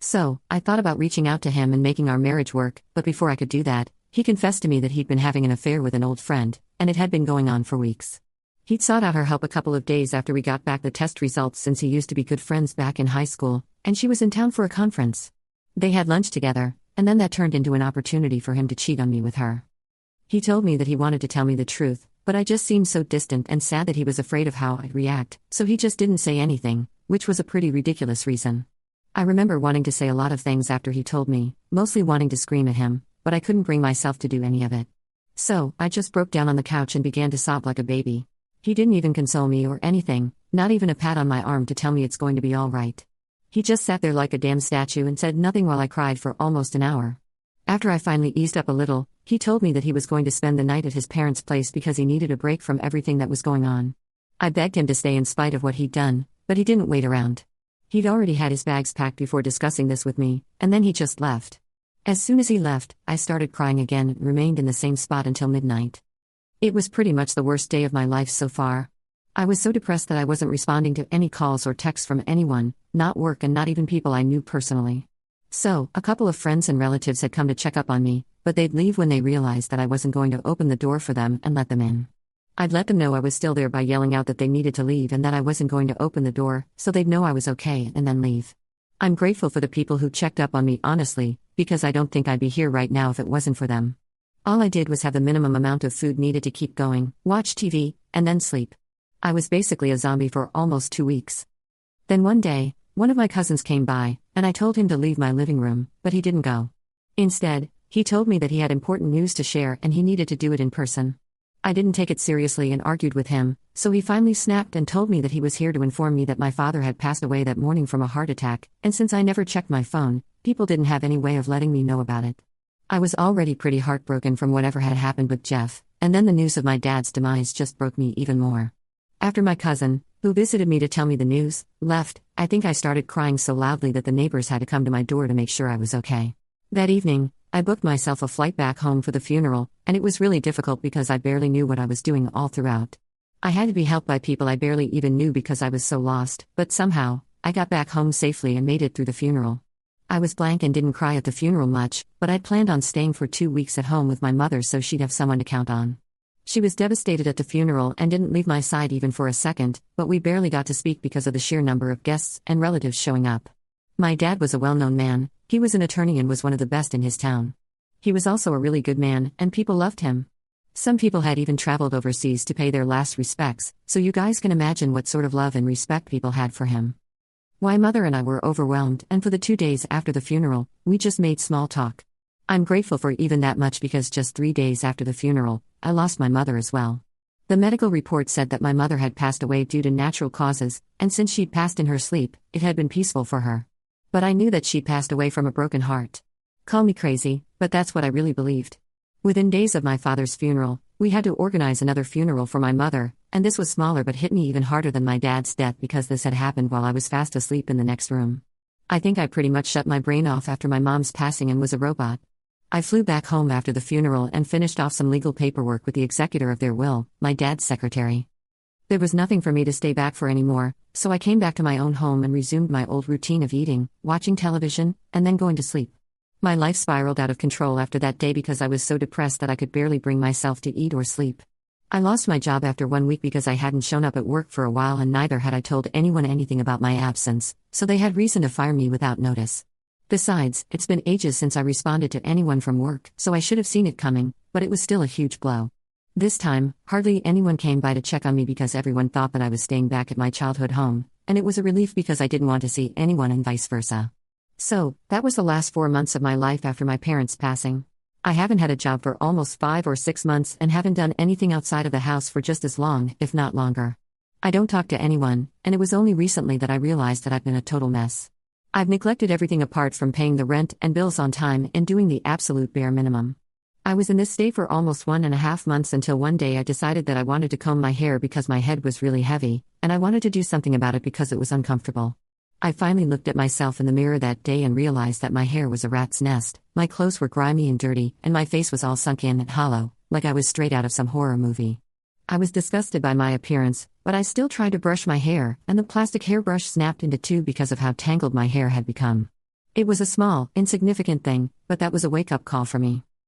So, I thought about reaching out to him and making our marriage work, but before I could do that, he confessed to me that he'd been having an affair with an old friend, and it had been going on for weeks. He'd sought out her help a couple of days after we got back the test results since he used to be good friends back in high school, and she was in town for a conference. They had lunch together, and then that turned into an opportunity for him to cheat on me with her. He told me that he wanted to tell me the truth, but I just seemed so distant and sad that he was afraid of how I'd react, so he just didn't say anything, which was a pretty ridiculous reason. I remember wanting to say a lot of things after he told me, mostly wanting to scream at him, but I couldn't bring myself to do any of it. So, I just broke down on the couch and began to sob like a baby. He didn't even console me or anything, not even a pat on my arm to tell me it's going to be all right. He just sat there like a damn statue and said nothing while I cried for almost an hour. After I finally eased up a little, he told me that he was going to spend the night at his parents' place because he needed a break from everything that was going on. I begged him to stay in spite of what he'd done, but he didn't wait around. He'd already had his bags packed before discussing this with me, and then he just left. As soon as he left, I started crying again and remained in the same spot until midnight. It was pretty much the worst day of my life so far. I was so depressed that I wasn't responding to any calls or texts from anyone, not work and not even people I knew personally. So, a couple of friends and relatives had come to check up on me, but they'd leave when they realized that I wasn't going to open the door for them and let them in. I'd let them know I was still there by yelling out that they needed to leave and that I wasn't going to open the door, so they'd know I was okay and then leave. I'm grateful for the people who checked up on me honestly, because I don't think I'd be here right now if it wasn't for them. All I did was have the minimum amount of food needed to keep going, watch TV, and then sleep. I was basically a zombie for almost 2 weeks. Then one day, one of my cousins came by, and I told him to leave my living room, but he didn't go. Instead, he told me that he had important news to share and he needed to do it in person. I didn't take it seriously and argued with him, so he finally snapped and told me that he was here to inform me that my father had passed away that morning from a heart attack, and since I never checked my phone, people didn't have any way of letting me know about it. I was already pretty heartbroken from whatever had happened with Jeff, and then the news of my dad's demise just broke me even more. After my cousin, who visited me to tell me the news, left, I think I started crying so loudly that the neighbors had to come to my door to make sure I was okay. That evening, I booked myself a flight back home for the funeral, and it was really difficult because I barely knew what I was doing all throughout. I had to be helped by people I barely even knew because I was so lost, but somehow, I got back home safely and made it through the funeral. I was blank and didn't cry at the funeral much, but I'd planned on staying for 2 weeks at home with my mother so she'd have someone to count on. She was devastated at the funeral and didn't leave my side even for a second, but we barely got to speak because of the sheer number of guests and relatives showing up. My dad was a well-known man, he was an attorney and was one of the best in his town. He was also a really good man, and people loved him. Some people had even traveled overseas to pay their last respects, so you guys can imagine what sort of love and respect people had for him. My mother and I were overwhelmed, and for the 2 days after the funeral, we just made small talk. I'm grateful for even that much because just 3 days after the funeral, I lost my mother as well. The medical report said that my mother had passed away due to natural causes, and since she'd passed in her sleep, it had been peaceful for her. But I knew that she'd passed away from a broken heart. Call me crazy, but that's what I really believed. Within days of my father's funeral, we had to organize another funeral for my mother, and this was smaller but hit me even harder than my dad's death because this had happened while I was fast asleep in the next room. I think I pretty much shut my brain off after my mom's passing and was a robot. I flew back home after the funeral and finished off some legal paperwork with the executor of their will, my dad's secretary. There was nothing for me to stay back for anymore, so I came back to my own home and resumed my old routine of eating, watching television, and then going to sleep. My life spiraled out of control after that day because I was so depressed that I could barely bring myself to eat or sleep. I lost my job after 1 week because I hadn't shown up at work for a while and neither had I told anyone anything about my absence, so they had reason to fire me without notice. Besides, it's been ages since I responded to anyone from work, so I should have seen it coming, but it was still a huge blow. This time, hardly anyone came by to check on me because everyone thought that I was staying back at my childhood home, and it was a relief because I didn't want to see anyone and vice versa. So, that was the last 4 months of my life after my parents' passing. I haven't had a job for almost 5 or 6 months and haven't done anything outside of the house for just as long, if not longer. I don't talk to anyone, and it was only recently that I realized that I've been a total mess. I've neglected everything apart from paying the rent and bills on time and doing the absolute bare minimum. I was in this state for almost 1.5 months until one day I decided that I wanted to comb my hair because my head was really heavy, and I wanted to do something about it because it was uncomfortable. I finally looked at myself in the mirror that day and realized that my hair was a rat's nest, my clothes were grimy and dirty, and my face was all sunk in and hollow, like I was straight out of some horror movie. I was disgusted by my appearance, but I still tried to brush my hair, and the plastic hairbrush snapped into two because of how tangled my hair had become. It was a small, insignificant thing, but that was a wake up call for me.